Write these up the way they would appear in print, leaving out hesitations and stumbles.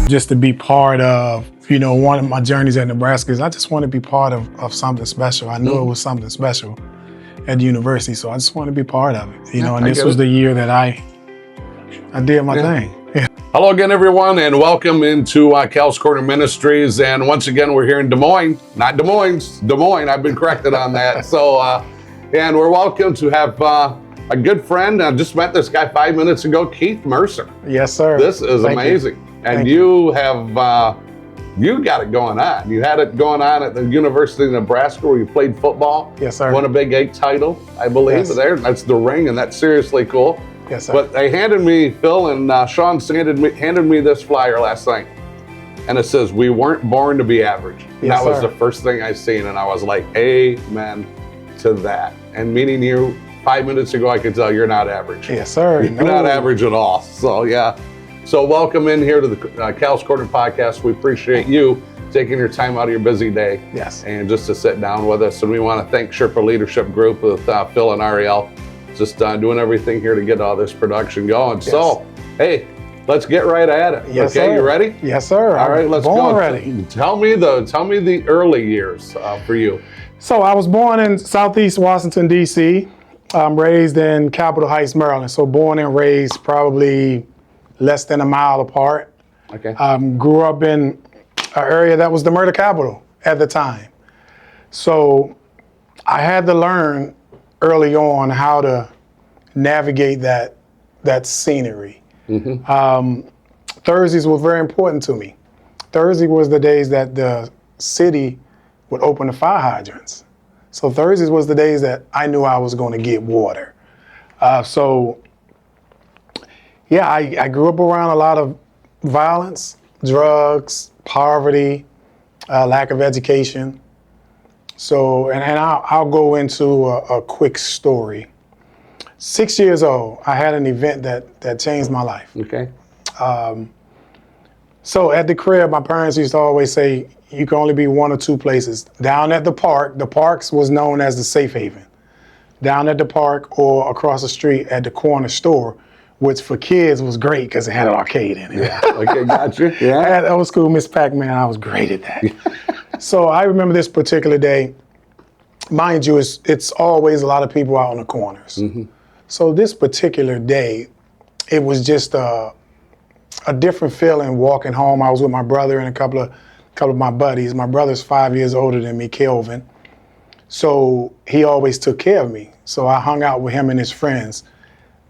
just to be part of, one of my journeys at Nebraska is I just want to be part of something special. I knew it was something special at the university, so I just want to be part of it. And this was the year that I did my thing. Yeah. Hello again, everyone, and welcome into Cal's Corner Ministries. And once again, we're here in Des Moines, not Des Moines, Des Moines. I've been corrected on that. So, and we're welcome to have a good friend. I just met this guy 5 minutes ago, Keith Mercer. Yes, sir. This is amazing. And you have, you got it going on. You had it going on at the University of Nebraska where you played football. Yes, sir. Won a Big 8 title, I believe. Yes. There, that's the ring, and that's seriously cool. Yes, sir. But they handed me, Phil and Sean handed me this flyer last night. And it says, "We weren't born to be average." Yes, that was sir. the first thing I seen, and I was like, amen to that. And meeting you 5 minutes ago, I could tell you're not average. Yes, sir. You're not average at all. So, yeah. So welcome in here to the Cal's Corner podcast. We appreciate you taking your time out of your busy day. Yes. And just to sit down with us. And we want to thank Sherpa Leadership Group with Phil and Ariel. Just doing everything here to get all this production going. Yes. So, hey, let's get right at it. Yes, okay, sir. you ready? Yes, sir. All right, let's born go. Ready. Tell me the early years for you. So I was born in Southeast Washington, D.C. I'm raised in Capitol Heights, Maryland. So born and raised probably less than a mile apart. Okay. Grew up in an area that was the murder capital at the time. So I had to learn early on how to navigate that scenery. Mm-hmm. Thursdays were very important to me. Thursday was the days that the city would open the fire hydrants. So Thursdays was the days that I knew I was going to get water. I grew up around a lot of violence, drugs, poverty, lack of education. So, and I'll go into a quick story. 6 years old, I had an event that changed my life. Okay. So at the crib, my parents used to always say, you can only be one or two places. Down at the parks was known as the safe haven. Down at the park or across the street at the corner store, which for kids was great because it had an arcade in it. Yeah. Okay, gotcha. Yeah. I had old school Miss Pac-Man. I was great at that. So I remember this particular day. Mind you, it's always a lot of people out on the corners. Mm-hmm. So this particular day, it was just a different feeling walking home. I was with my brother and a couple of my buddies. My brother's 5 years older than me, Kelvin. So he always took care of me. So I hung out with him and his friends.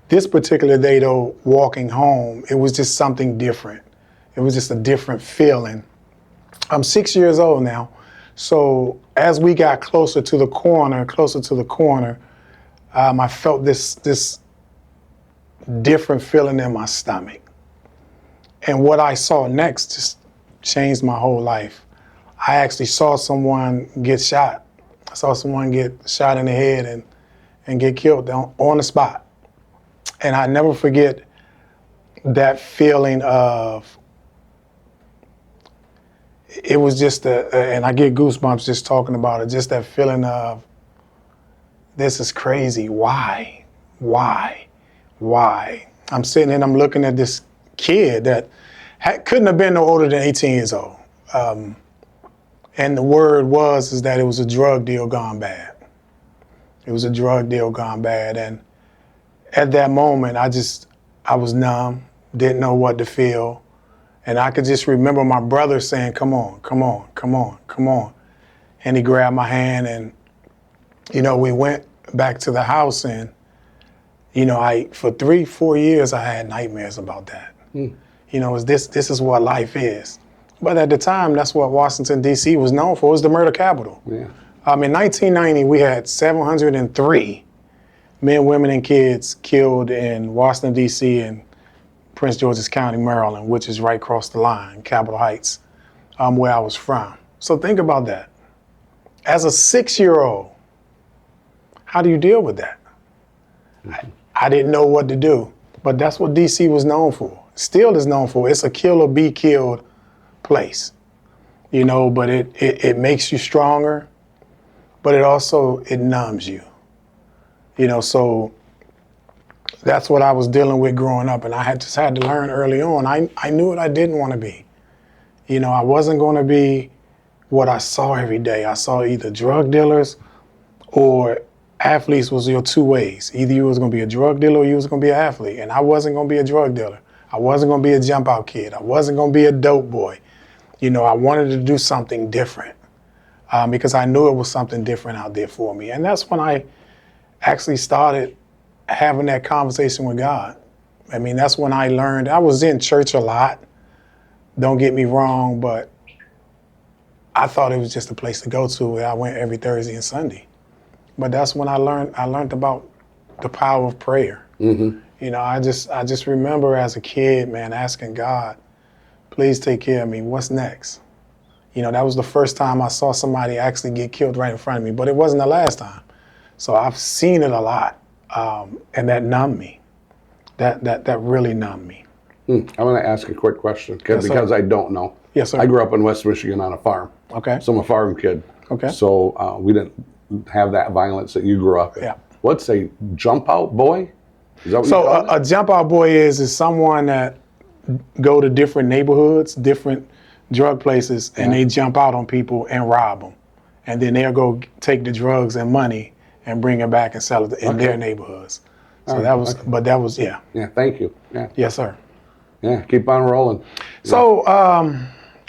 This particular day, though, walking home, it was just something different. It was just a different feeling. I'm 6 years old now. So as we got closer to the corner, I felt this different feeling in my stomach. And what I saw next just changed my whole life. I actually saw someone get shot. I saw someone get shot in the head and get killed on the spot. And I never forget that feeling of, it was just and I get goosebumps just talking about it, just that feeling of, this is crazy, why? I'm sitting and I'm looking at this kid that couldn't have been no older than 18 years old. And the word is that it was a drug deal gone bad. It was a drug deal gone bad. And at that moment, I was numb, didn't know what to feel. And I could just remember my brother saying, come on. And he grabbed my hand and, we went back to the house and, for 3-4 years, I had nightmares about that. This is what life is. But at the time, that's what Washington, D.C. was known for. It was the murder capital. Yeah. In 1990, we had 703 men, women, and kids killed in Washington, D.C. and Prince George's County, Maryland, which is right across the line, Capitol Heights, where I was from. So think about that. As a 6-year-old, how do you deal with that? I didn't know what to do, but that's what D.C. was known for. Still is known for. It's a kill or be killed place, but it makes you stronger, but it numbs you, so that's what I was dealing with growing up. And I just had to learn early on. I knew what I didn't want to be. You know, I wasn't going to be what I saw every day. I saw either drug dealers or athletes was your two ways. Either you was going to be a drug dealer or you was going to be an athlete. And I wasn't going to be a drug dealer. I wasn't going to be a jump out kid. I wasn't going to be a dope boy. You know, I wanted to do something different because I knew it was something different out there for me. And that's when I actually started having that conversation with God. I mean, that's when I learned. I was in church a lot. Don't get me wrong, but I thought it was just a place to go to. I went every Thursday and Sunday. But that's when I learned about the power of prayer. Mm-hmm. You know, I just remember as a kid, man, asking God, please take care of me. What's next? You know, that was the first time I saw somebody actually get killed right in front of me, but it wasn't the last time. So I've seen it a lot, and that numbed me. That really numbed me. I want to ask a quick question Yes, sir. because I don't know. Yes, sir. I grew up in West Michigan on a farm. Okay. So I'm a farm kid. Okay. So we didn't have that violence that you grew up in. Yeah. What's a jump out boy? Is that what So you call it? a jump out boy is someone that go to different neighborhoods, different drug places, and they jump out on people and rob them. And then they'll go take the drugs and money and bring it back and sell it in their neighborhoods. So that was, but that was, yeah. Yeah, thank you. Yeah. Yes, sir. Yeah, keep on rolling. So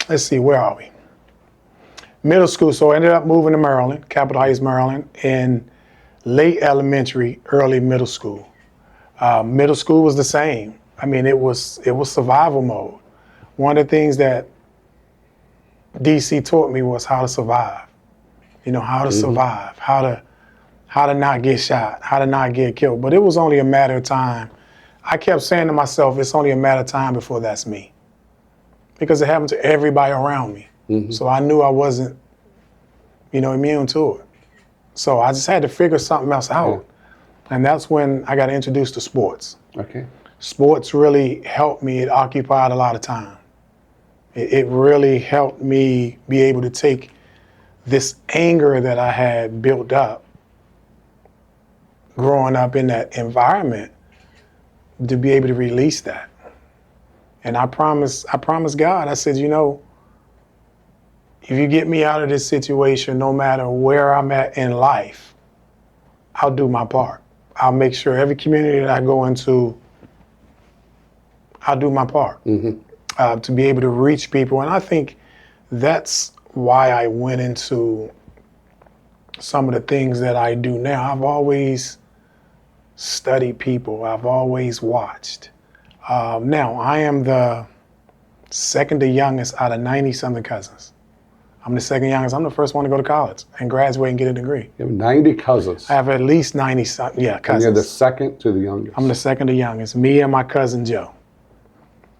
let's see, where are we? Middle school. So I ended up moving to Maryland, Capitol Heights, Maryland, in late elementary, early middle school. Middle school was the same. I mean, it was survival mode. One of the things that DC taught me was how to survive. You know, how to survive, how to not get shot, how to not get killed. But it was only a matter of time. I kept saying to myself, it's only a matter of time before that's me. Because it happened to everybody around me. So I knew I wasn't, you know, immune to it. So I just had to figure something else out. And that's when I got introduced to sports. Okay. Sports really helped me. It occupied a lot of time. It really helped me be able to take this anger that I had built up growing up in that environment to be able to release that. And I promised God, I said, you know, if you get me out of this situation, no matter where I'm at in life, I'll do my part. I'll make sure every community that I go into, I'll do my part to be able to reach people. And I think that's why I went into some of the things that I do now. I've always studied people. I've always watched. Now, I am the second to youngest out of 90-something cousins. I'm the second youngest. I'm the first one to go to college and graduate and get a degree. You have 90 cousins. I have at least 90-something, cousins. And you're the second to the youngest. I'm the second to youngest. Me and my cousin Joe.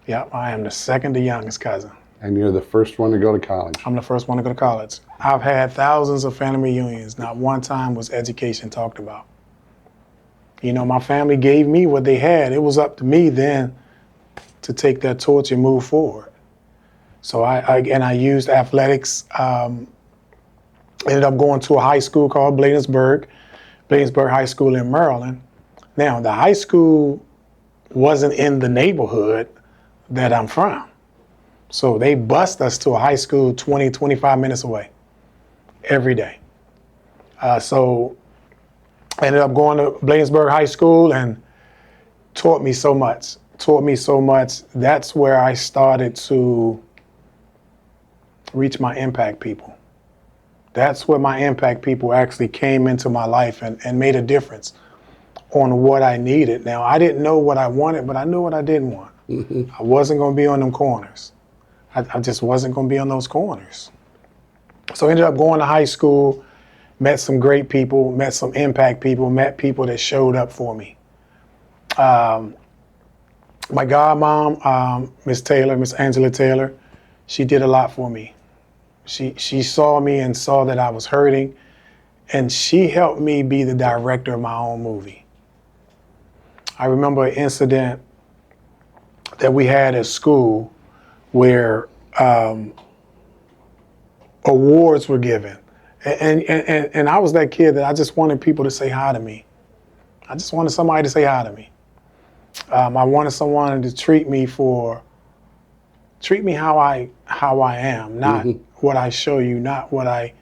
Yep, I am the second to youngest cousin. And you're the first one to go to college. I'm the first one to go to college. I've had thousands of family reunions. Not one time was education talked about. You know, my family gave me what they had. It was up to me then to take that torch and move forward. So I used athletics. Ended up going to a high school called Bladensburg High School in Maryland. Now, the high school wasn't in the neighborhood that I'm from. So they bused us to a high school 20, 25 minutes away every day. So I ended up going to Bladensburg High School and taught me so much. That's where I started to reach my impact people. That's where my impact people actually came into my life and made a difference on what I needed. Now, I didn't know what I wanted, but I knew what I didn't want. I wasn't going to be on them corners. I just wasn't going to be on those corners. So I ended up going to high school, met some great people, met some impact people, met people that showed up for me. My godmom, Miss Angela Taylor, she did a lot for me. She saw me and saw that I was hurting, and she helped me be the director of my own movie. I remember an incident that we had at school where awards were given. And I was that kid that I just wanted people to say hi to me. I just wanted somebody to say hi to me. I wanted someone to treat me for treat me how I am, not what I show you, not what I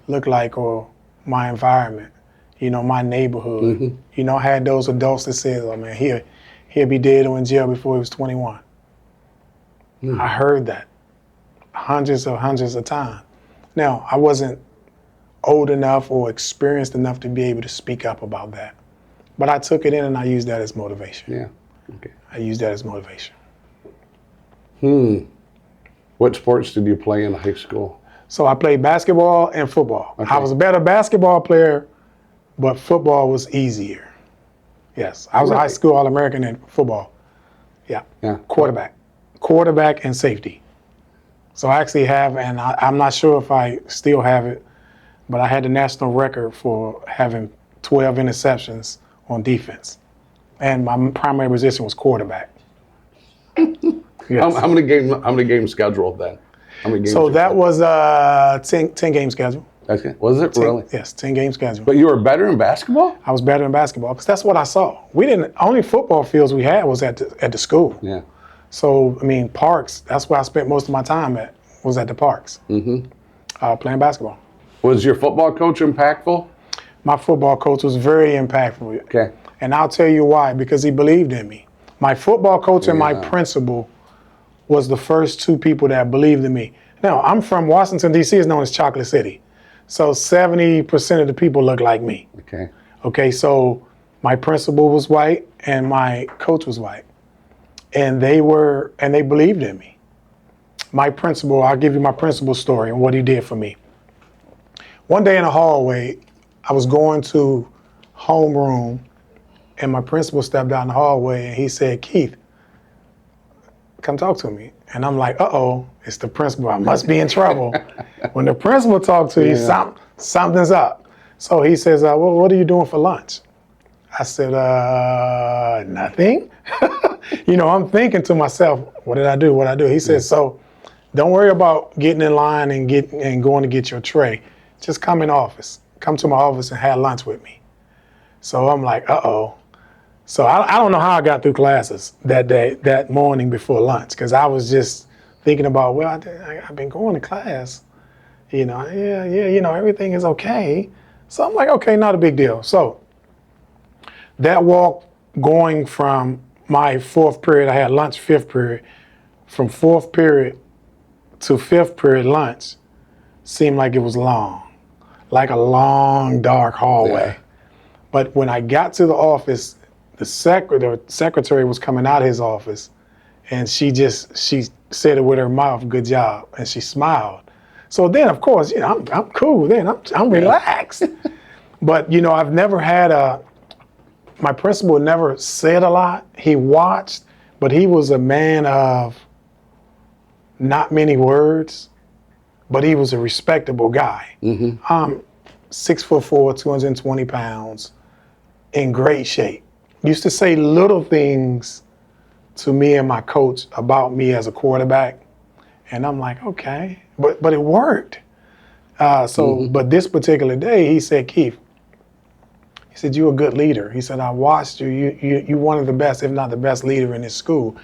look like or my environment, my neighborhood. I had those adults that said, oh man, he'll be dead or in jail before he was 21. I heard that hundreds of times. Now, I wasn't old enough or experienced enough to be able to speak up about that. But I took it in and I used that as motivation. Yeah. Okay. I used that as motivation. What sports did you play in high school? So I played basketball and football. Okay. I was a better basketball player, but football was easier. Yes. I was a high school All-American in football. Yeah. Quarterback and safety. So I actually have, and I'm not sure if I still have it, but I had the national record for having 12 interceptions on defense. And my primary position was quarterback. Yes. How many games scheduled then? How many games? So that was a 10 game schedule. Okay. Was it really? Yes, 10 game schedule. But you were better in basketball? I was better in basketball because that's what I saw. Only football fields we had was at the school. Yeah. So, parks, that's where I spent most of my time was at the parks. Playing basketball. Was your football coach impactful? My football coach was very impactful. Okay. And I'll tell you why, because he believed in me. My football coach and my principal was the first two people that believed in me. Now, I'm from Washington, D.C., is known as Chocolate City. So 70% of the people look like me. Okay. Okay, so my principal was white and my coach was white. And they believed in me. My principal, I'll give you my principal's story and what he did for me. One day in the hallway, I was going to homeroom and my principal stepped out in the hallway and he said, Keith, come talk to me. And I'm like, uh-oh, it's the principal. I must be in trouble. When the principal talks to you, something's up. So he says, well, what are you doing for lunch? I said, nothing. I'm thinking to myself, what did I do? He said, so don't worry about getting in line and going to get your tray. Just come in office. Come to my office and have lunch with me. So I'm like, uh-oh. So I don't know how I got through classes that morning before lunch, because I was just thinking about, well, I've been going to class, everything is okay. So I'm like, okay, not a big deal. So that walk going from my fourth period, I had lunch fifth period, from fourth period to fifth period lunch seemed like it was long, like a long, dark hallway. Yeah. But when I got to the office, the secretary was coming out of his office, and she said it with her mouth, "Good job," and she smiled. So then, of course, I'm cool. Then I'm relaxed. But I've never had my principal never said a lot. He watched, but he was a man of not many words, but he was a respectable guy. 6'4", 220 pounds, in great shape. Used to say little things to me and my coach about me as a quarterback, and I'm like, okay, but it worked. But this particular day, he said, Keith, he said, you're a good leader. He said, I watched you. You're one of the best, if not the best leader in this school,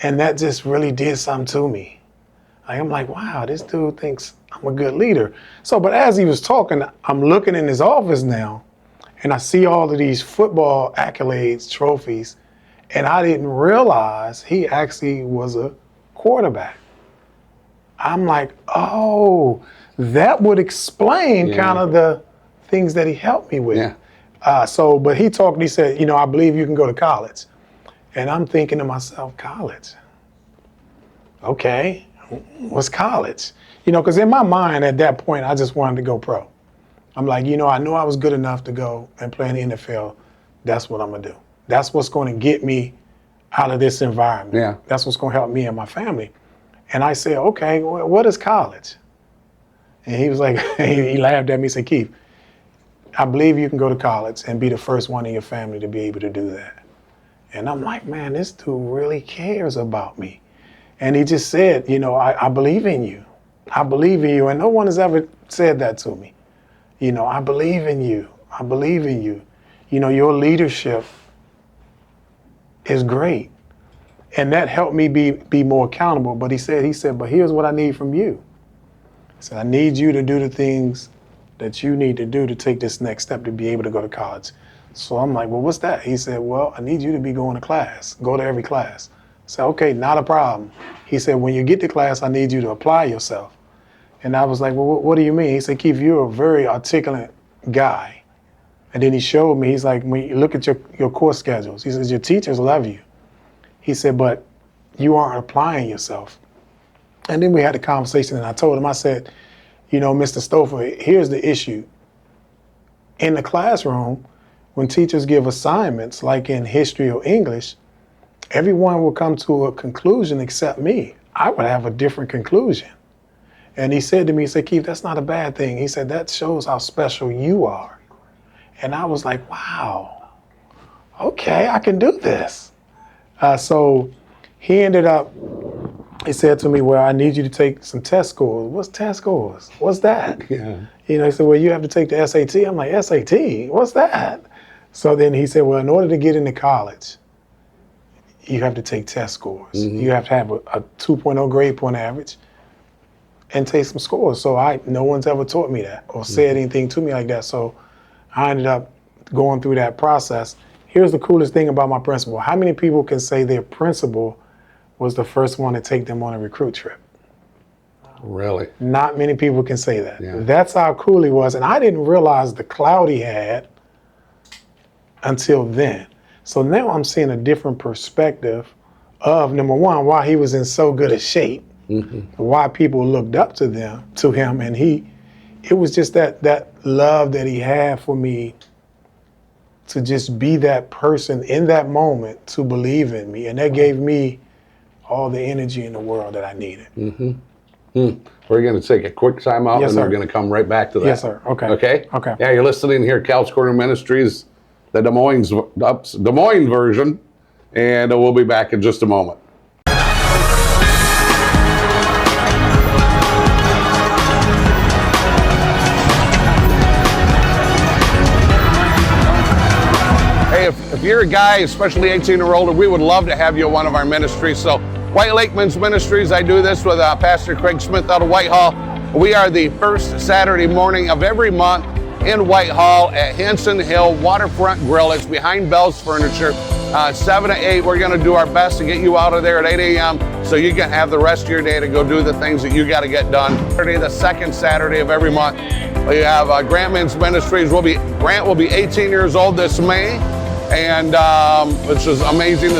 and that just really did something to me. I'm like, wow, this dude thinks I'm a good leader. So, but as he was talking, I'm looking in his office now, and I see all of these football accolades, trophies, and I didn't realize he actually was a quarterback. I'm like, oh, that would explain kind of the things that he helped me with. Yeah. But he talked and he said, I believe you can go to college. And I'm thinking to myself, college? Okay, what's college? Because in my mind at that point, I just wanted to go pro. I'm like, I knew I was good enough to go and play in the NFL. That's what I'm going to do. That's what's going to get me out of this environment. Yeah. That's what's going to help me and my family. And I said, okay, what is college? And he was like, he laughed at me and said, Keith, I believe you can go to college and be the first one in your family to be able to do that. And I'm like, man, this dude really cares about me. And he just said, I believe in you. I believe in you. And no one has ever said that to me. I believe in you. I believe in you. Your leadership is great. And that helped me be more accountable. But he said, but here's what I need from you. He said, I need you to do the things that you need to do to take this next step to be able to go to college. So I'm like, well, what's that? He said, well, I need you to be going to class, go to every class. I said, okay, not a problem. He said, when you get to class, I need you to apply yourself. And I was like, well, what do you mean? He said, Keith, you're a very articulate guy. And then he showed me, he's like, when you look at your course schedules, he says, your teachers love you. He said, but you aren't applying yourself. And then we had a conversation, and I told him, I said, you know, Mr. Stouffer, here's the issue. In the classroom, when teachers give assignments, like in history or English, everyone will come to a conclusion except me. I would have a different conclusion. And he said to me, he said, Keith, that's not a bad thing. He said, that shows how special you are. And I was like, wow, okay, I can do this. So he ended up, he said to me, well, I need you to take some test scores. What's test scores? What's that? Yeah. You know, he said, well, you have to take the SAT. I'm like, SAT? What's that? So then he said, well, in order to get into college, you have to take test scores. Mm-hmm. You have to have a 2.0 grade point average and take some scores. So no one's ever taught me that or said anything to me like that. So I ended up going through that process. Here's the coolest thing about my principal. How many people can say their principal was the first one to take them on a recruit trip? Really? Not many people can say that. Yeah. That's how cool he was. And I didn't realize the clout he had until then. So now I'm seeing a different perspective of, number one, why he was in so good a shape, mm-hmm. why people looked up to him, and it was just that love that he had for me to just be that person in that moment to believe in me, and that gave me all the energy in the world that I needed. Mm-hmm. We're going to take a quick time out, yes, and sir. we're going to come right back to that. Yes, sir. Okay. Okay? Okay. Yeah, you're listening here, Cal's Corner Ministries, the Des Moines version, and we'll be back in just a moment. Hey, if you're a guy, especially 18 or older, we would love to have you at one of our ministries. So White Lake Men's Ministries, I do this with Pastor Craig Smith out of Whitehall. We are the first Saturday morning of every month in Whitehall at Hanson Hill Waterfront Grill. It's behind Bell's Furniture. 7 to 8, we're going to do our best to get you out of there at 8 a.m. so you can have the rest of your day to go do the things that you got to get done. The second Saturday of every month, we have Grant Men's Ministries. Grant will be 18 years old this May, and which is amazing.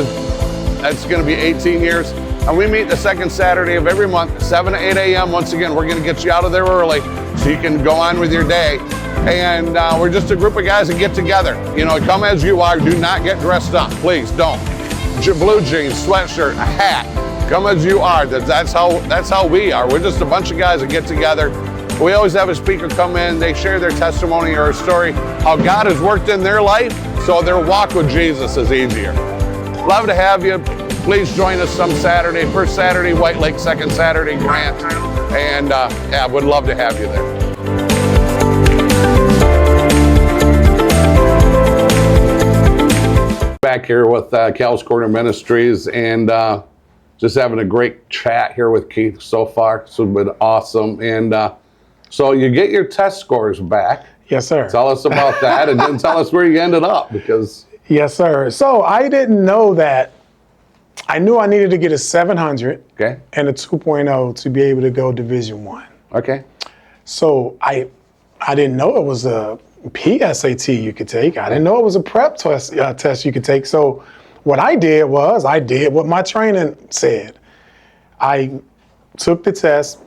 That's going to be 18 years. And we meet the second Saturday of every month, 7 to 8 a.m. Once again, we're going to get you out of there early so you can go on with your day. And we're just a group of guys that get together. You know, come as you are. Do not get dressed up. Please don't. Blue jeans, sweatshirt, a hat. Come as you are. That's how we are. We're just a bunch of guys that get together. We always have a speaker come in. They share their testimony or a story, how God has worked in their life, so their walk with Jesus is easier. Love to have you. Please join us some Saturday. First Saturday, White Lake. Second Saturday, Grant. And yeah, would love to have you there. Back here with Cal's Corner Ministries, and just having a great chat here with Keith so far. It's been awesome. And so you get your test scores back. Yes, sir. Tell us about that, and then tell us where you ended up, because... Yes, sir. So I didn't know that. I knew I needed to get a 700 and a 2.0 to be able to go Division I. Okay. So I didn't know it was a PSAT you could take. I didn't know it was a prep test you could take. So what I did was I did what my training said. I took the test,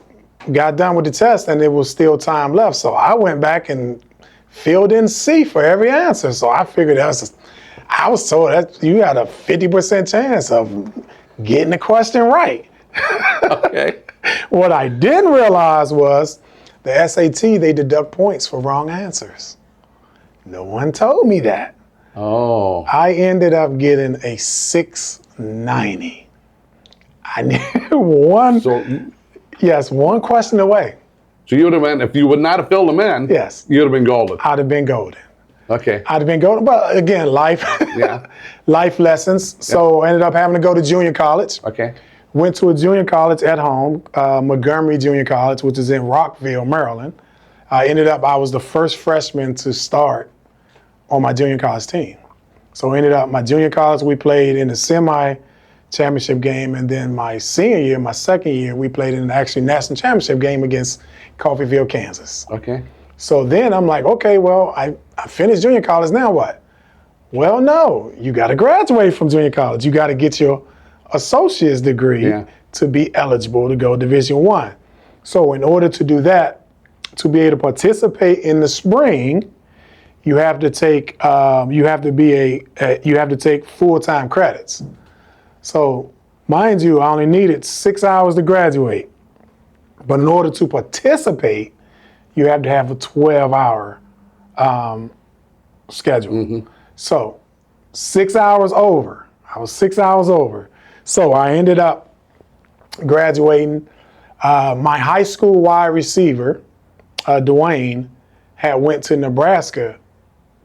got done with the test, and there was still time left. So I went back and filled in C for every answer. So I figured I was told that you had a 50% chance of getting the question right. Okay. What I didn't realize was the SAT, they deduct points for wrong answers. No one told me that. Oh. I ended up getting a 690. I needed one question away. So you would have been, if you would not have filled them in, yes, you'd have been golden. I'd have been golden. Okay. I'd have been going, but again, life, Yeah. life lessons. So I ended up having to go to junior college. Okay. Went to a junior college at home, Montgomery Junior College, which is in Rockville, Maryland. I was the first freshman to start on my junior college team. So my junior college, we played in the semi-championship game, and then my senior year, my second year, we played in the actually national championship game against Coffeyville, Kansas. Okay. So then I'm like, okay, well, I finished junior college, now what? Well, no, you got to graduate from junior college. You got to get your associate's degree to be eligible to go Division I. So in order to do that, to be able to participate in the spring, you have to take take full-time credits. So mind you, I only needed 6 hours to graduate, but in order to participate, you have to have a 12-hour schedule. Mm-hmm. So 6 hours over. I was 6 hours over. So I ended up graduating. My high school wide receiver, Dwayne, had went to Nebraska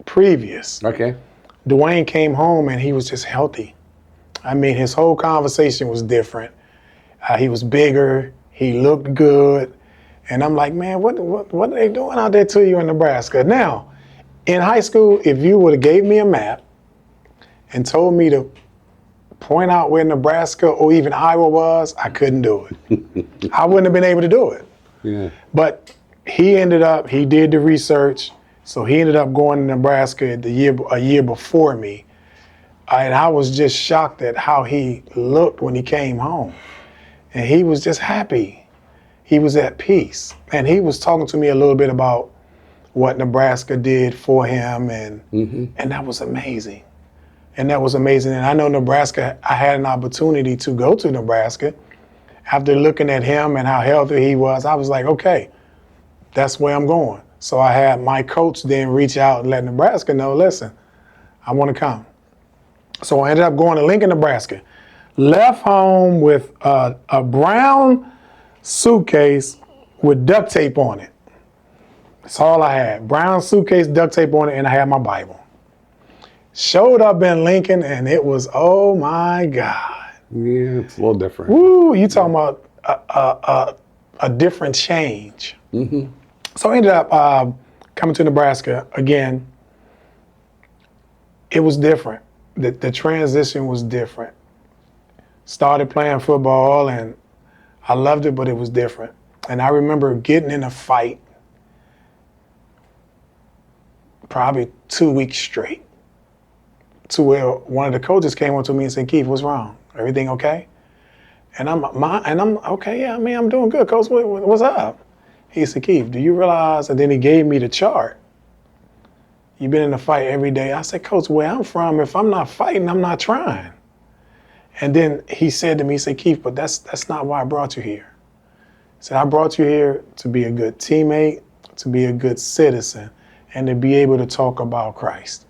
previous. Okay. Dwayne came home and he was just healthy. I mean, his whole conversation was different. He was bigger. He looked good. And I'm like, man, what are they doing out there to you in Nebraska? Now, in high school, if you would have gave me a map and told me to point out where Nebraska or even Iowa was, I couldn't do it. I wouldn't have been able to do it. Yeah. But he did the research, so he ended up going to Nebraska a year before me. And I was just shocked at how he looked when he came home. And he was just happy. He was at peace. And he was talking to me a little bit about what Nebraska did for him, and that was amazing. And that was amazing. And I know Nebraska, I had an opportunity to go to Nebraska. After looking at him and how healthy he was, I was like, okay, that's where I'm going. So I had my coach then reach out and let Nebraska know, listen, I want to come. So I ended up going to Lincoln, Nebraska. Left home with a brown suitcase with duct tape on it. That's all I had. Brown suitcase, duct tape on it, and I had my Bible. Showed up in Lincoln, and it was, oh my God. Yeah, it's a little different. Woo, you talking about a different change. Mm-hmm. So I ended up coming to Nebraska again. It was different. The transition was different. Started playing football, and I loved it, but it was different. And I remember getting in a fight probably 2 weeks straight, to where one of the coaches came up to me and said, Keith, what's wrong? Everything okay? And I'm okay, yeah, I'm doing good, Coach. What's up? He said, Keith, do you realize? And then he gave me the chart. You've been in a fight every day. I said, Coach, where I'm from, if I'm not fighting, I'm not trying. And then he said to me, he said, Keith, but that's not why I brought you here. He said, I brought you here to be a good teammate, to be a good citizen, and to be able to talk about Christ,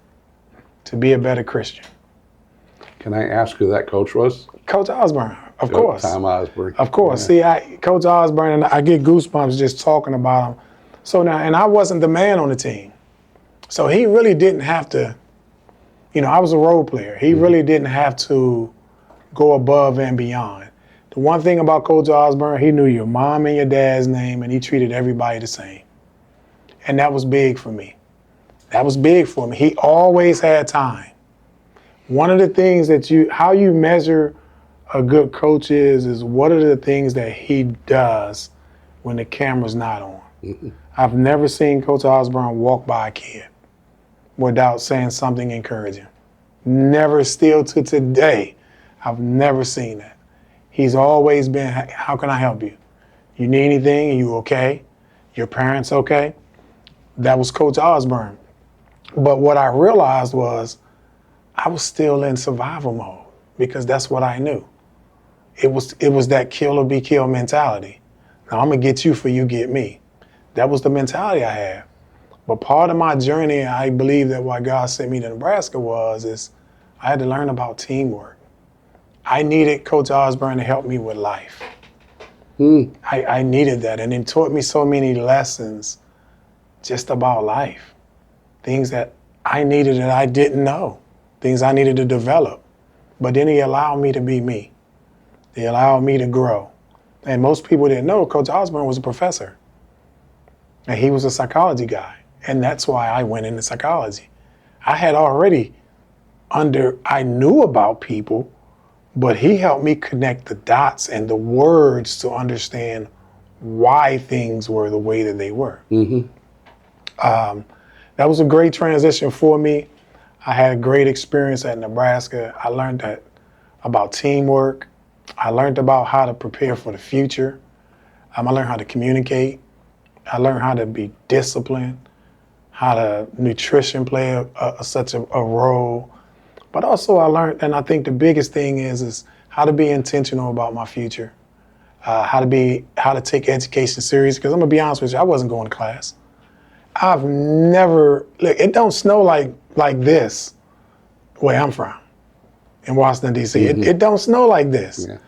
to be a better Christian. Can I ask who that coach was? Coach Osborne, of course. Tom Osborne. Of course. Yeah. See, Coach Osborne, and I get goosebumps just talking about him. So now, and I wasn't the man on the team. So he really didn't have to, I was a role player. He really didn't have to go above and beyond. The one thing about Coach Osborne, he knew your mom and your dad's name, and he treated everybody the same. And that was big for me. That was big for me. He always had time. One of the things how you measure a good coach is what are the things that he does when the camera's not on. Mm-hmm. I've never seen Coach Osborne walk by a kid without saying something encouraging. Never, still to today, I've never seen that. He's always been, how can I help you? You need anything? Are you okay? Your parents okay? That was Coach Osborne. But what I realized was I was still in survival mode because that's what I knew. It was that kill or be killed mentality. Now I'm gonna get you for you get me. That was the mentality I had. But part of my journey, I believe that why God sent me to Nebraska is I had to learn about teamwork. I needed Coach Osborne to help me with life. I needed that, and it taught me so many lessons just about life. Things that I needed that I didn't know, things I needed to develop. But then he allowed me to be me. He allowed me to grow. And most people didn't know Coach Osborne was a professor. And he was a psychology guy. And that's why I went into psychology. I had already I knew about people, but he helped me connect the dots and the words to understand why things were the way that they were. Mm-hmm. That was a great transition for me. I had a great experience at Nebraska. I learned about teamwork. I learned about how to prepare for the future. I learned how to communicate. I learned how to be disciplined, how nutrition play such a role. But also I learned, and I think the biggest thing is how to be intentional about my future, how to take education serious. Because I'm gonna be honest with you, I wasn't going to class. I've never, look, it don't snow like this where I'm from in Washington, D.C. Mm-hmm. It don't snow like this. Yeah.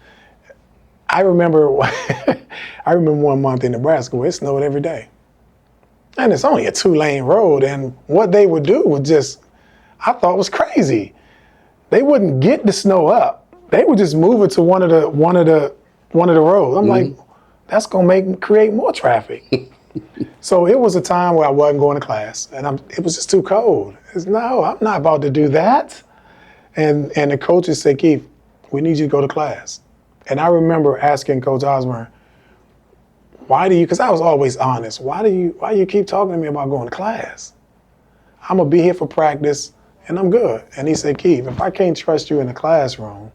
I remember one month in Nebraska where it snowed every day. And it's only a 2-lane road, and what they would do was just, I thought was crazy. They wouldn't get the snow up. They would just move it to one of the roads. I'm like, that's gonna create more traffic. So it was a time where I wasn't going to class, and it was just too cold. No, I'm not about to do that. And the coaches said, Keith, we need you to go to class. And I remember asking Coach Osborne, because I was always honest, why do you keep talking to me about going to class? I'm gonna be here for practice and I'm good. And he said, Keith, if I can't trust you in the classroom,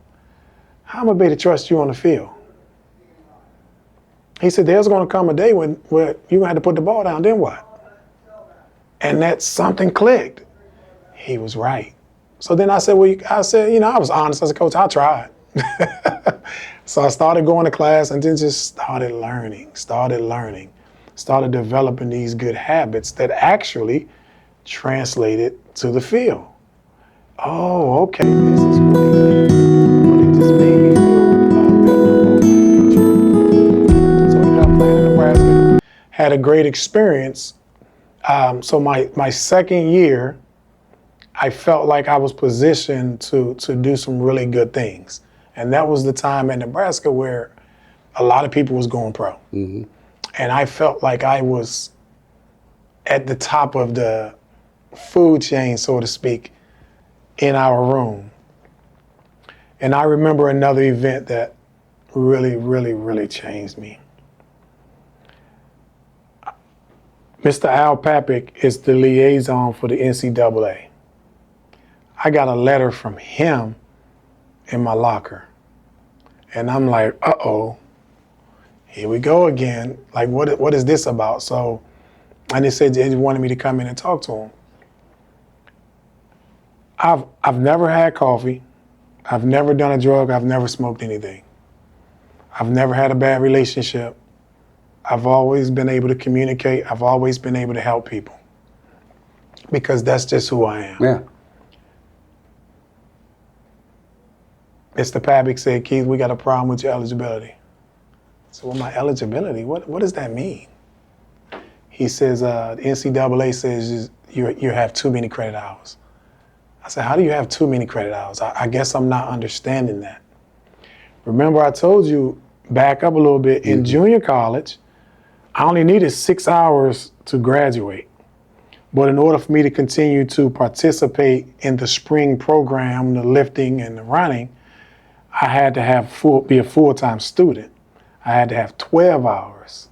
how am I going to trust you on the field? He said, there's going to come a day where you're going to have to put the ball down, then what? And that something clicked. He was right. So then I said, I was honest. I said, Coach, I tried. So I started going to class and then just started learning, started developing these good habits that actually translated to the field. Oh, okay, this is what he did. But it just made me feel better about my future. So I ended up playing in Nebraska, had a great experience. So my second year, I felt like I was positioned to do some really good things. And that was the time at Nebraska where a lot of people was going pro. Mm-hmm. And I felt like I was at the top of the food chain, so to speak, in our room. And I remember another event that really, really, really changed me. Mr. Al Papik is the liaison for the NCAA. I got a letter from him in my locker. And I'm like, uh-oh, here we go again. Like, what is this about? So I just said they wanted me to come in and talk to him. I've never had coffee. I've never done a drug. I've never smoked anything. I've never had a bad relationship. I've always been able to communicate. I've always been able to help people because that's just who I am. Yeah. Mr. Papik said, Keith, we got a problem with your eligibility. So, well, my eligibility, what does that mean? He says, the NCAA says you have too many credit hours. I said, how do you have too many credit hours? I guess I'm not understanding that. Remember I told you, back up a little bit, in junior college, I only needed 6 hours to graduate. But in order for me to continue to participate in the spring program, the lifting and the running, I had to be a full-time student. I had to have 12 hours.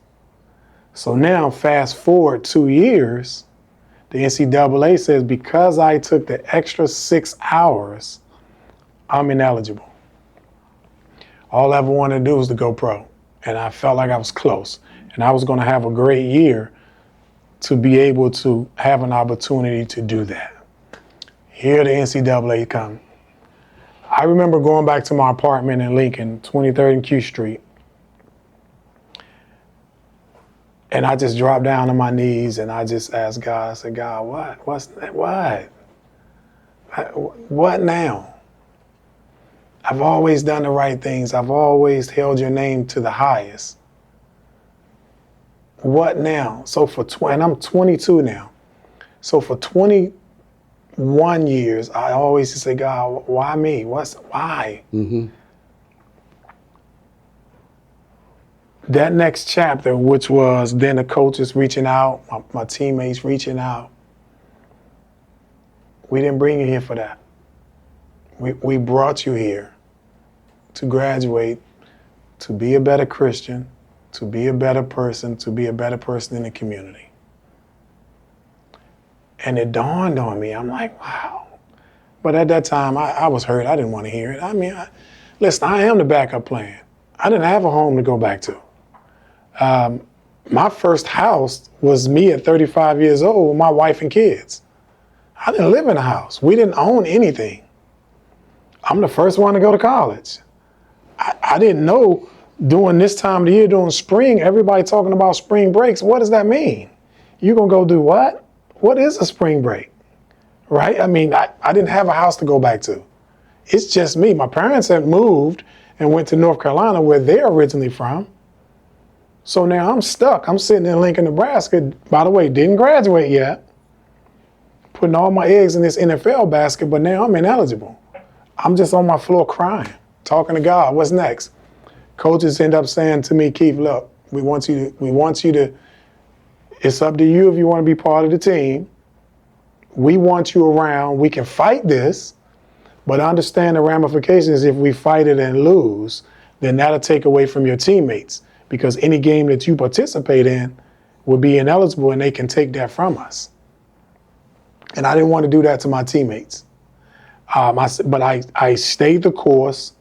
So now, fast forward 2 years, the NCAA says because I took the extra 6 hours, I'm ineligible. All I ever wanted to do was to go pro. And I felt like I was close. And I was going to have a great year to be able to have an opportunity to do that. Here the NCAA come. I remember going back to my apartment in Lincoln, 23rd and Q Street. And I just dropped down on my knees and I just asked God, I said, God, what? What now? I've always done the right things. I've always held your name to the highest. What now? So and I'm 22 now. So for 22 1 years, I always used to say, God, why me? Why? Mm-hmm. That next chapter, which was then the coaches reaching out, my teammates reaching out, we didn't bring you here for that. We brought you here to graduate, to be a better Christian, to be a better person, to be a better person in the community. And it dawned on me, I'm like, wow. But at that time, I was hurt. I didn't want to hear it. I mean, listen, I am the backup plan. I didn't have a home to go back to. My first house was me at 35 years old with my wife and kids. I didn't live in a house. We didn't own anything. I'm the first one to go to college. I didn't know during this time of the year, during spring, everybody talking about spring breaks. What does that mean? You gonna go do what? What is a spring break? Right? I mean, I didn't have a house to go back to. It's just me. My parents had moved and went to North Carolina where they're originally from. So now I'm stuck. I'm sitting in Lincoln, Nebraska. By the way, didn't graduate yet. Putting all my eggs in this NFL basket, but now I'm ineligible. I'm just on my floor crying, talking to God. What's next? Coaches end up saying to me, Keith, look, we want you to, it's up to you if you want to be part of the team. We want you around. We can fight this, but understand the ramifications. If we fight it and lose, then that'll take away from your teammates, because any game that you participate in will be ineligible and they can take that from us. And I didn't want to do that to my teammates. But I stayed the course.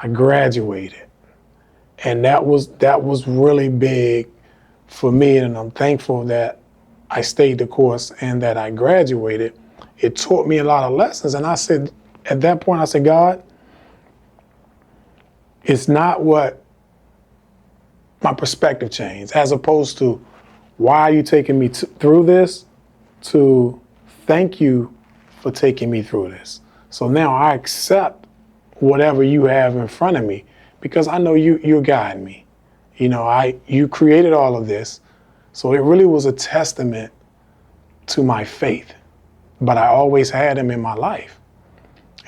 I graduated. And that was really big for me, and I'm thankful that I stayed the course and that I graduated. It taught me a lot of lessons, and I said, at that point, I said, God, it's not what my perspective changed, as opposed to why are you taking me through this, to thank you for taking me through this. So now I accept whatever you have in front of me, because I know you're guiding me. You know, you created all of this. So it really was a testament to my faith. But I always had him in my life.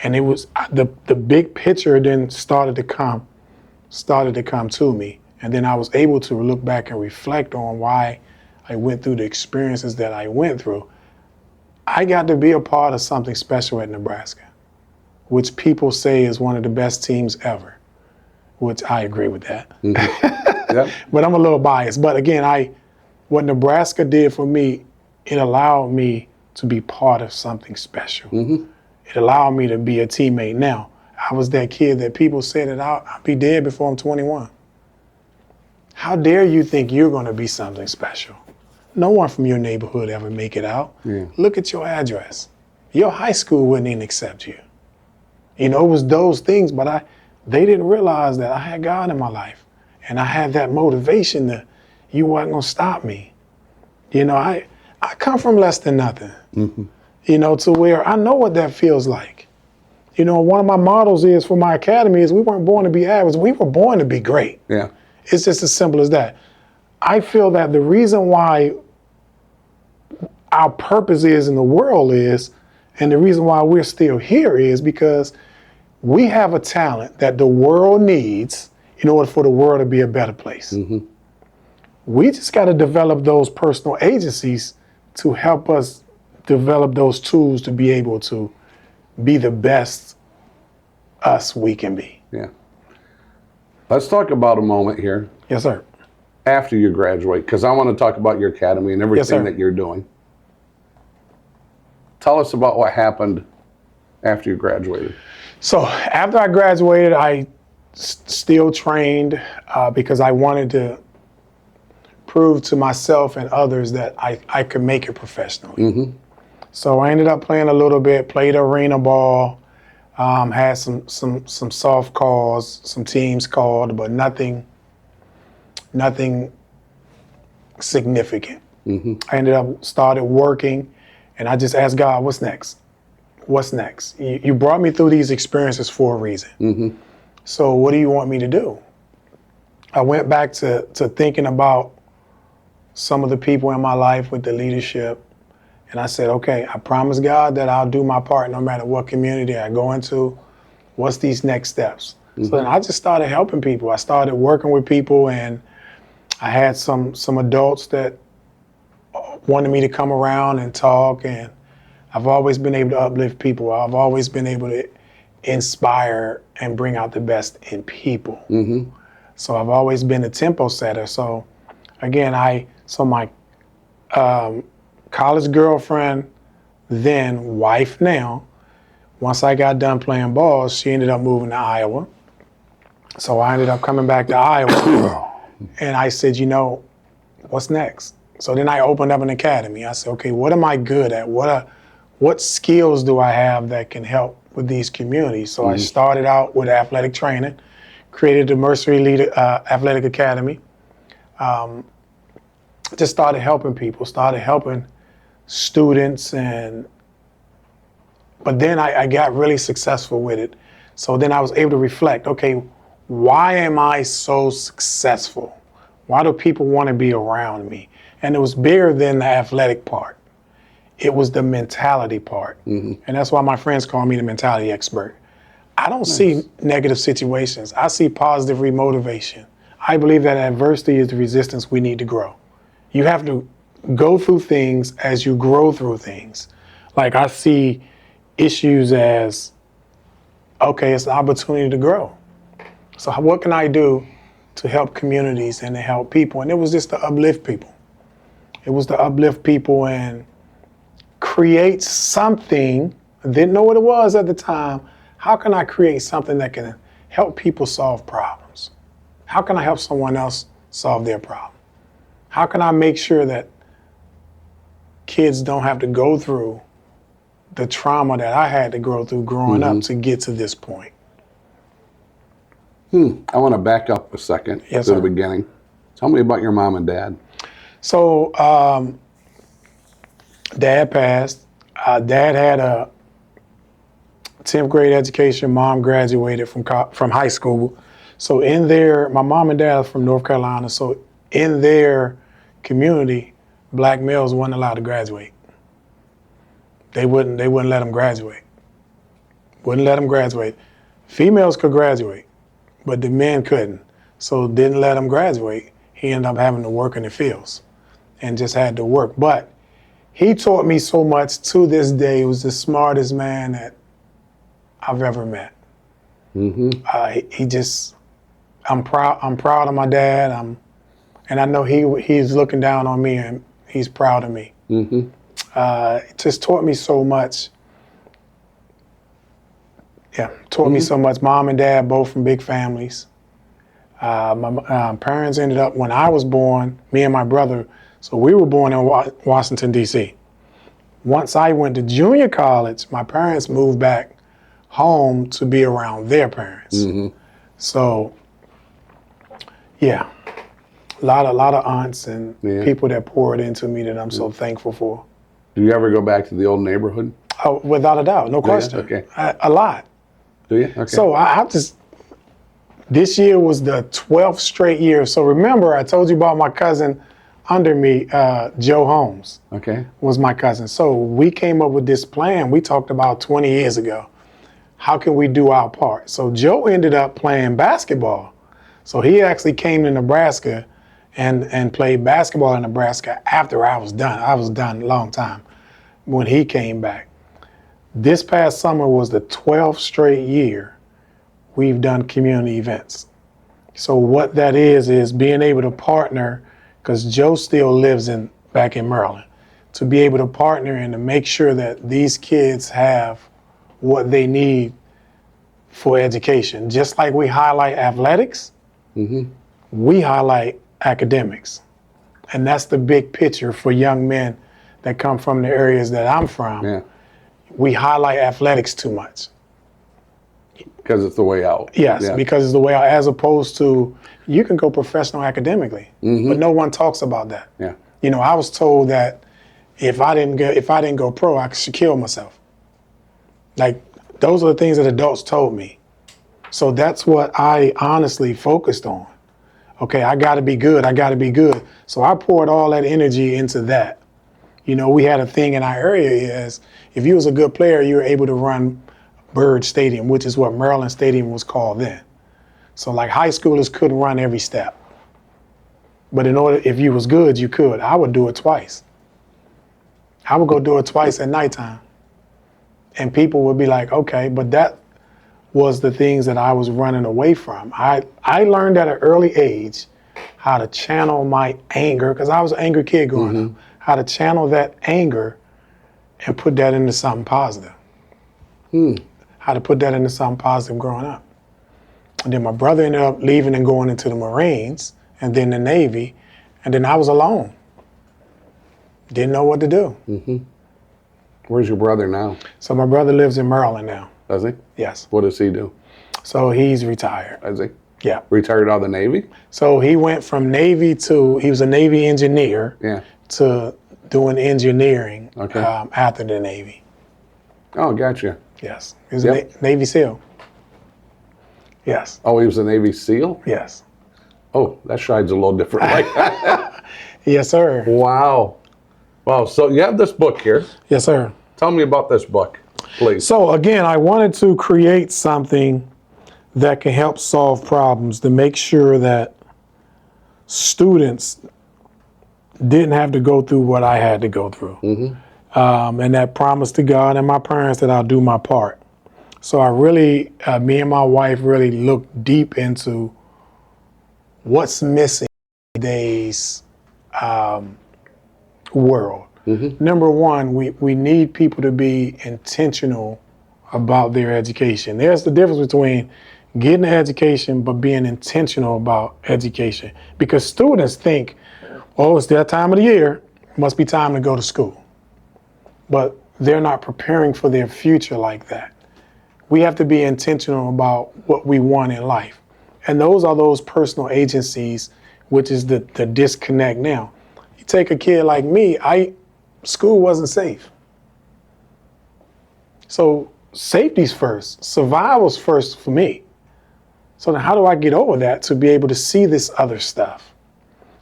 And it was the big picture then started to come to me. And then I was able to look back and reflect on why I went through the experiences that I went through. I got to be a part of something special at Nebraska, which people say is one of the best teams ever, which I agree with that. Mm-hmm. Yep. But I'm a little biased. But again, what Nebraska did for me, it allowed me to be part of something special. Mm-hmm. It allowed me to be a teammate. Now, I was that kid that people said that I'll be dead before I'm 21. How dare you think you're going to be something special? No one from your neighborhood ever make it out. Yeah. Look at your address. Your high school wouldn't even accept you. You know, it was those things, but they didn't realize that I had God in my life. And I had that motivation that you weren't going to stop me. You know, I come from less than nothing, mm-hmm. you know, to where I know what that feels like. You know, one of my models is for my academy is we weren't born to be average. We were born to be great. Yeah. It's just as simple as that. I feel that the reason why our purpose is in the world is, and the reason why we're still here is because we have a talent that the world needs in order for the world to be a better place. Mm-hmm. We just got to develop those personal agencies to help us develop those tools to be able to be the best us we can be. Yeah. Let's talk about a moment here. Yes, sir. After you graduate, because I want to talk about your academy and everything that you're doing. Tell us about what happened after you graduated. So after I graduated, I still trained because I wanted to prove to myself and others that I could make it professionally. Mm-hmm. So I ended up playing a little bit, played arena ball, had some soft calls, some teams called, but nothing significant. Mm-hmm. I ended up started working, and I just asked God, what's next? What's next? You brought me through these experiences for a reason. Mm-hmm. So what do you want me to do? I went back to thinking about some of the people in my life with the leadership, And I said, okay, I promise God that I'll do my part no matter what community I go into. What's these next steps? So then I just started helping people. I started working with people, and I had some adults that wanted me to come around and talk, and I've always been able to uplift people. I've always been able to inspire and bring out the best in people. So I've always been a tempo setter. So again, my college girlfriend, then wife now, once I got done playing ball, she ended up moving to Iowa. So I ended up coming back to Iowa, and I said, you know, what's next? So then I opened up an academy. I said, okay, what am I good at? What skills do I have that can help with these communities? So I started out with athletic training, created the Mercer Elite Athletic Academy. Just started helping people, started helping students, but then I got really successful with it. So then I was able to reflect, okay, why am I so successful? Why do people want to be around me? And it was bigger than the athletic part. It was the mentality part. And that's why my friends call me the mentality expert. I don't see negative situations. I see positive remotivation. I believe that adversity is the resistance we need to grow. You have to go through things as you grow through things. Like I see issues as, okay, it's an opportunity to grow. So what can I do to help communities and to help people? And it was just to uplift people. It was to uplift people and create something. I didn't know what it was at the time. How can I create something that can help people solve problems? How can I help someone else solve their problem? How can I make sure that kids don't have to go through the trauma that I had to go through growing up to get to this point? I want to back up a second Yes, to the sir. beginning. Tell me about your mom and dad. So dad passed. Dad had a 10th grade education. Mom graduated from high school. So in there, my mom and dad are from North Carolina. So in their community, black males weren't allowed to graduate. They wouldn't let them graduate. Wouldn't let them graduate. Females could graduate, but the men couldn't. So didn't let him graduate. He ended up having to work in the fields and just had to work. But he taught me so much. To this day, he was the smartest man that I've ever met. I'm proud of my dad. And I know he's looking down on me, and he's proud of me. It just taught me so much. Yeah, taught me so much. Mom and dad, both from big families. My parents ended up, when I was born, me and my brother, so we were born in Washington, D.C. Once I went to junior college, my parents moved back home to be around their parents. So, yeah, a lot of aunts and people that poured into me that I'm so thankful for. Do you ever go back to the old neighborhood? Oh, without a doubt, no question. Okay. A lot. Do you? Okay. So this year was the 12th straight year. So remember, I told you about my cousin under me, Joe Holmes. Okay. Was my cousin. So we came up with this plan we talked about 20 years ago. How can we do our part? So Joe ended up playing basketball. So he actually came to Nebraska and played basketball in Nebraska after I was done. I was done a long time when he came back. This past summer was the 12th straight year we've done community events. So what that is being able to partner, because Joe still lives back in Maryland, to be able to partner and to make sure that these kids have what they need for education. Just like we highlight athletics, we highlight academics. And that's the big picture for young men that come from the areas that I'm from. Yeah. We highlight athletics too much. Because it's the way out. Yes, Yeah. because it's the way out, as opposed to you can go professional academically, but no one talks about that. Yeah. You know, I was told that if I didn't go pro, I should kill myself. Like, those are the things that adults told me. So that's what I honestly focused on. Okay, I gotta be good, I gotta be good. So I poured all that energy into that. You know, we had a thing in our area is if you was a good player, you were able to run Bird Stadium, which is what Maryland Stadium was called then. So like high schoolers couldn't run every step. But in order, if you was good, you could. I would do it twice. I would go do it twice at nighttime. And people would be like, okay, but that was the things that I was running away from. I learned at an early age how to channel my anger, because I was an angry kid growing up, how to channel that anger and put that into something positive. How to put that into something positive growing up. And then my brother ended up leaving and going into the Marines and then the Navy, and then I was alone. Didn't know what to do. Where's your brother now? So my brother lives in Maryland now. Does he? Yes. What does he do? So he's retired. Does he? Yeah. Retired out of the Navy? So he went from Navy to, he was a Navy engineer to doing engineering after the Navy. Oh, gotcha. Yes. He was a Navy SEAL. Yes. Oh, he was a Navy SEAL? Yes. Oh, that shine's a little different. Yes, sir. Wow. Wow. So you have this book here. Yes, sir. Tell me about this book, please. So again, I wanted to create something that can help solve problems to make sure that students didn't have to go through what I had to go through. And that promise to God and my parents that I'll do my part. So I really, me and my wife really looked deep into what's missing in today's world. Number one, we need people to be intentional about their education. There's the difference between getting an education but being intentional about education. Because students think, oh, it's their time of the year, must be time to go to school. But they're not preparing for their future like that. We have to be intentional about what we want in life. And those are those personal agencies, which is the disconnect now. You take a kid like me, school wasn't safe. So safety's first, survival's first for me. So then how do I get over that to be able to see this other stuff?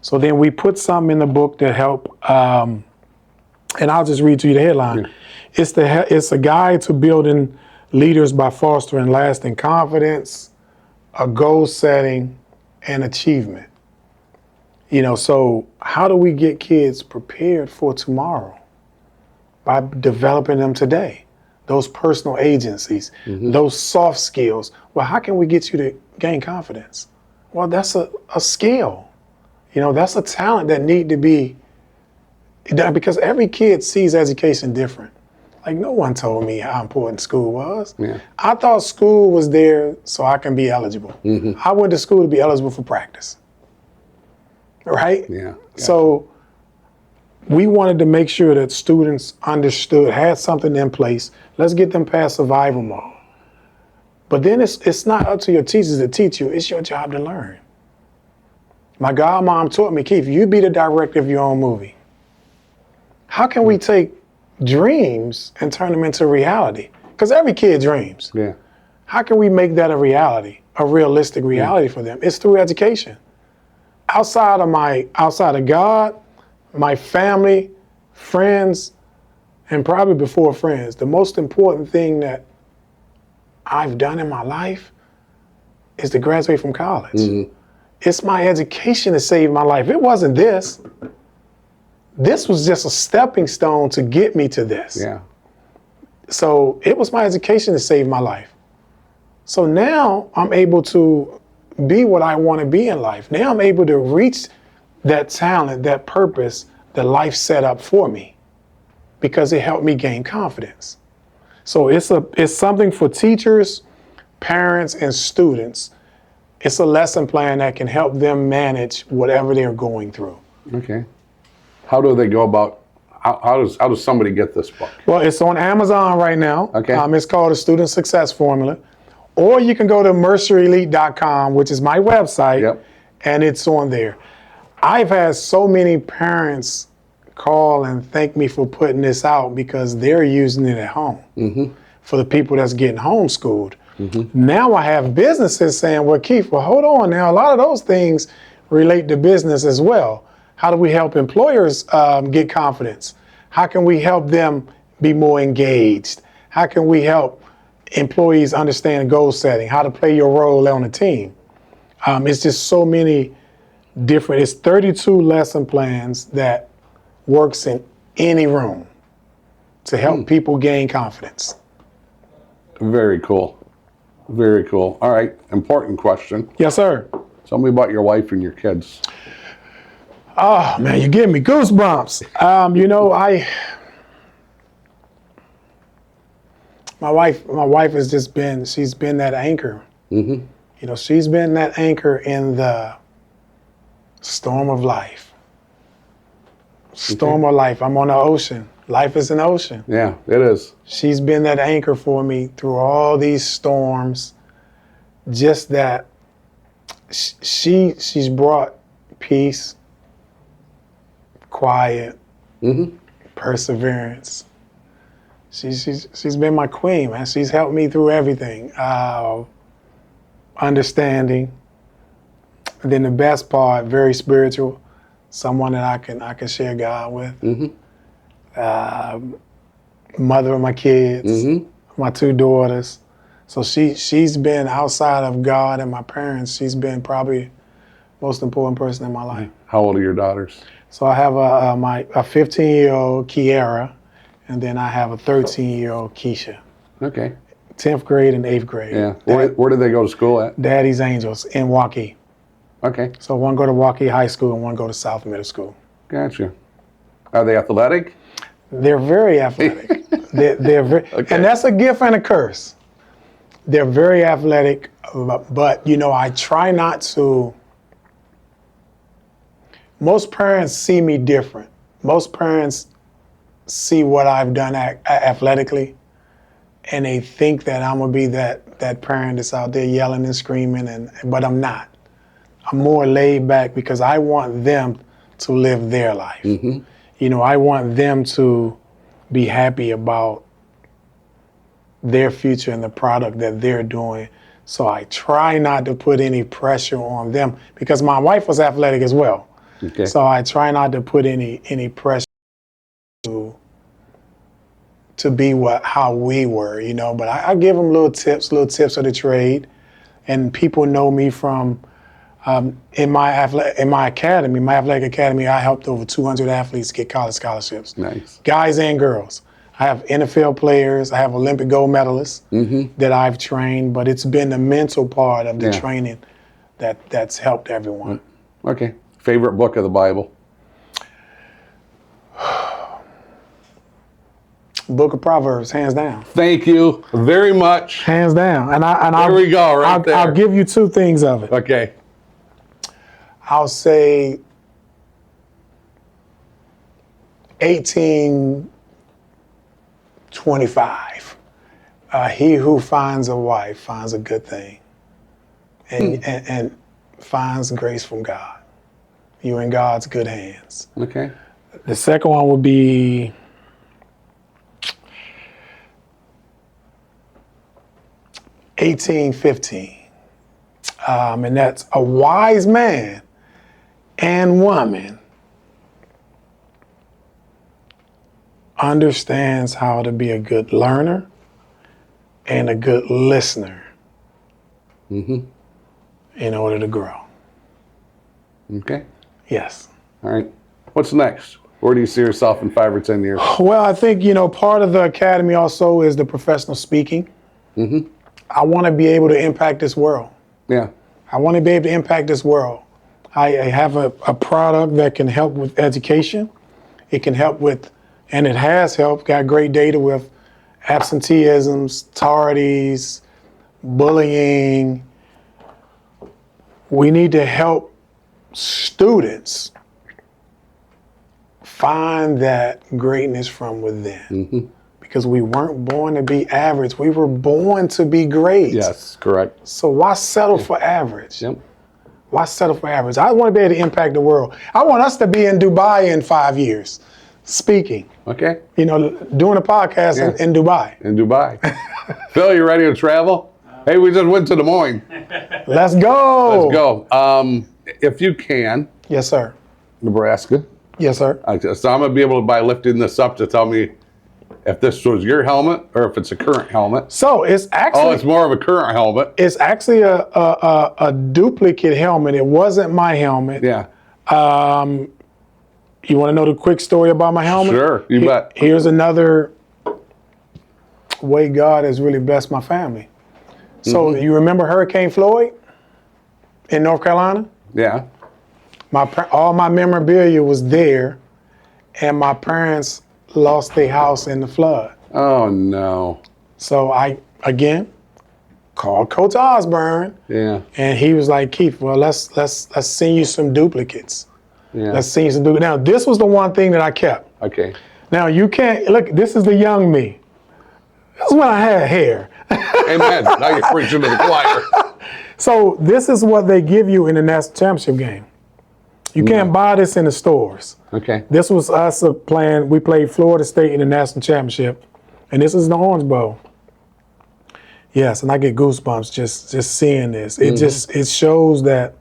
So then we put something in the book that help, and I'll just read to you the headline. It's a guide to building leaders by fostering lasting confidence, a goal setting, and achievement. You know, so how do we get kids prepared for tomorrow? By developing them today. Those personal agencies, those soft skills. Well, how can we get you to gain confidence? Well, that's a skill. You know, that's a talent that need to be done because every kid sees education different. Like no one told me how important school was. I thought school was there so I can be eligible. I went to school to be eligible for practice. Right? Yeah. So we wanted to make sure that students understood, had something in place. Let's get them past survival mode. But then it's not up to your teachers to teach you. It's your job to learn. My godmom taught me, Keith, you be the director of your own movie. How can we take dreams and turn them into reality? Because every kid dreams. Yeah. How can we make that a reality, a realistic reality for them? It's through education. Outside of God, my family, friends, and probably before friends, the most important thing that I've done in my life is to graduate from college. It's my education that saved my life. It wasn't this. This was just a stepping stone to get me to this. Yeah. So it was my education that saved my life. So now I'm able to be what I want to be in life. Now I'm able to reach that talent, that purpose that life set up for me because it helped me gain confidence. So it's something for teachers, parents, and students. It's a lesson plan that can help them manage whatever they're going through. Okay. How do they go about, how does somebody get this book? Well, it's on Amazon right now. Okay. It's called a Student Success Formula. Or you can go to mercerelite.com, which is my website, and it's on there. I've had so many parents call and thank me for putting this out because they're using it at home for the people that's getting homeschooled. Now I have businesses saying, well, Keith, well, hold on now. A lot of those things relate to business as well. How do we help employers get confidence? How can we help them be more engaged? How can we help employees understand goal setting, how to play your role on a team? It's just so many different, it's 32 lesson plans that works in any room to help people gain confidence. Very cool. Very cool. All right. Important question. Yes, sir. Tell me about your wife and your kids. Oh man, you give me goosebumps. You know, my wife has just been, she's been that anchor. Mm-hmm. You know, she's been that anchor in the storm of life. Storm of life. I'm on the ocean. Life is an ocean. Yeah, it is. She's been that anchor for me through all these storms. Just that she's brought peace, quiet, perseverance. She's been my queen, man. She's helped me through everything. Understanding. And then the best part, very spiritual. Someone that I can share God with. Mother of my kids, my 2 daughters. So she's been outside of God and my parents. She's been probably the most important person in my life. How old are your daughters? So I have a 15-year-old Kiara, and then I have a 13-year-old Keisha. Okay. 10th grade and 8th grade. Yeah. Where do they go to school at? Daddy's Angels in Waukee. Okay. So one go to Waukee High School and one go to South Middle School. Gotcha. Are they athletic? They're very athletic. they're very, Okay. And that's a gift and a curse. They're very athletic, but you know, I try not to. Most parents see me different. Most parents see what I've done athletically, and they think that I'm gonna be that parent that's out there yelling and screaming, but I'm not. I'm more laid back because I want them to live their life. You know, I want them to be happy about their future and the product that they're doing. So I try not to put any pressure on them because my wife was athletic as well. Okay. So I try not to put any pressure to be how we were, you know. But I give them little tips of the trade, and people know me from in my academy, my athletic academy. I helped over 200 athletes get college scholarships. Nice. Guys and girls. I have NFL players. I have Olympic gold medalists that I've trained. But it's been the mental part of the training that's helped everyone. Okay. Favorite book of the Bible? Book of Proverbs, hands down. Thank you very much. Hands down. There we go, right there. I'll give you 2 things of it. Okay. I'll say 18:25. He who finds a wife finds a good thing and finds grace from God. You're in God's good hands. Okay. The second one would be 18:15. And that's a wise man and woman understands how to be a good learner and a good listener in order to grow. Okay. Yes. All right. What's next? Where do you see yourself in 5 or 10 years? Well, I think, you know, part of the academy also is the professional speaking. I want to be able to impact this world. Yeah. I want to be able to impact this world. I have a product that can help with education. It can help with, and it has helped, got great data with absenteeisms, tardies, bullying. We need to help students find that greatness from within. Because we weren't born to be average. We were born to be great. Yes, correct. So why settle for average? Yep. Why settle for average? I want to be able to impact the world. I want us to be in Dubai in 5 years, speaking. Okay. You know, doing a podcast in Dubai. In Dubai. Phil, you ready to travel? Hey, we just went to Des Moines. Let's go. Let's go. If you can, Yes, sir. Nebraska, Yes, sir. Okay, so I'm gonna be able to, by lifting this up, to tell me if this was your helmet or if it's a current helmet. So it's actually Oh, it's more of a current helmet. it's actually a duplicate helmet. It wasn't my helmet. Yeah. You want to know the quick story about my helmet? Sure, you bet. Here's another way God has really blessed my family. So you remember Hurricane Floyd in North Carolina? Yeah. All my memorabilia was there, and my parents lost their house in the flood. Oh no. So I again called Coach Osborne, Yeah. and he was like, "Keith, well, let's send you some duplicates. Yeah. Let's send you some duplicates." Now, this was the one thing that I kept. Okay. Now you can't look. This is the young me. This is when I had hair. Amen. Now you're preaching to the choir. So this is what they give you in the national championship game. You can't buy this in the stores. Okay. This was us playing. We played Florida State in the national championship, and this is the Orange Bowl. Yes, and I get goosebumps just seeing this. It shows that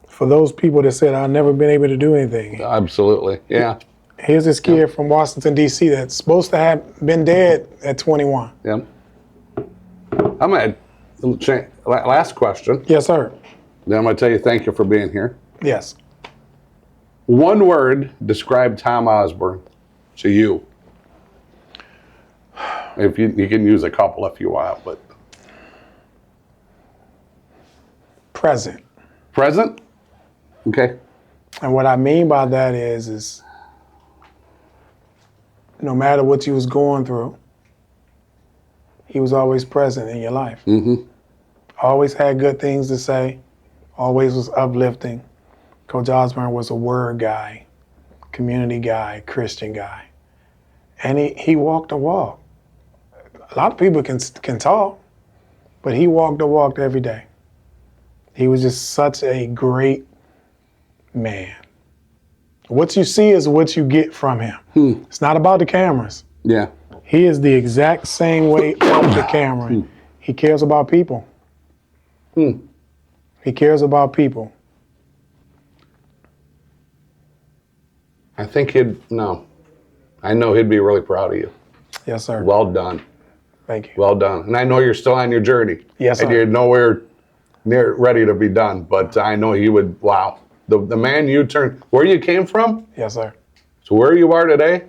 for those people that said I've never been able to do anything. Absolutely. Yeah. Here's this kid from Washington D.C. that's supposed to have been dead at 21. Yep. I'm gonna last question. Yes, sir. Then I'm gonna tell you thank you for being here. Yes. One word describe Tom Osborne to you. If you can use a couple if you want, but Present. present. Okay. And what I mean by that is no matter what you was going through, he was always present in your life. Mm-hmm. Always had good things to say. Always was uplifting. Coach Osborne was a word guy, community guy, Christian guy. And he walked the walk. A lot of people can talk, but he walked the walk every day. He was just such a great man. What you see is what you get from him. It's not about the cameras. Yeah. He is the exact same way off the camera. He cares about people. He cares about people. I think I know he'd be really proud of you. Yes, sir. Well done. Thank you. Well done. And I know you're still on your journey. Yes, And sir. you're nowhere near ready to be done. But I know he would, wow. The man you turned, where you came from Yes, sir. to where you are today.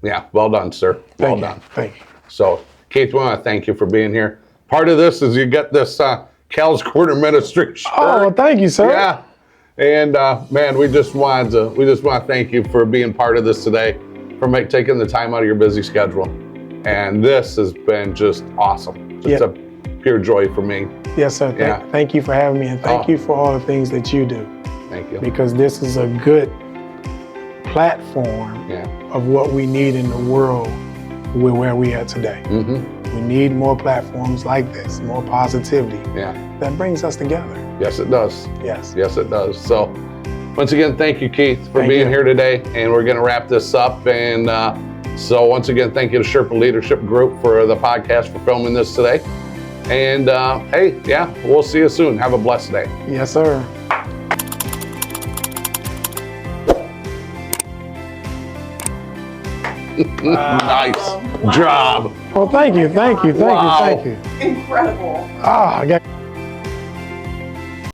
Yeah, well done, sir. Well Thank you. done. Thank you. So, Keith, we want to thank you for being here. Part of this is you get this Cal's Corner Ministry shirt. Oh, well, thank you, sir. Yeah. And man, we just want to thank you for being part of this today, for taking the time out of your busy schedule. And this has been just awesome. Just a pure joy for me. Yes, sir. Thank you for having me, and thank you for all the things that you do. Thank you. Because this is a good platform of what we need in the world where we are today. We need more platforms like this, more positivity that brings us together. Yes, it does. Yes. Yes, it does. So, once again, thank you, Keith, for being here today. And we're going to wrap this up. And so, once again, thank you to Sherpa Leadership Group for the podcast, for filming this today. And hey, we'll see you soon. Have a blessed day. Yes, sir. Nice job. Well, thank you. Thank you. Thank you. Thank you. Incredible. I got.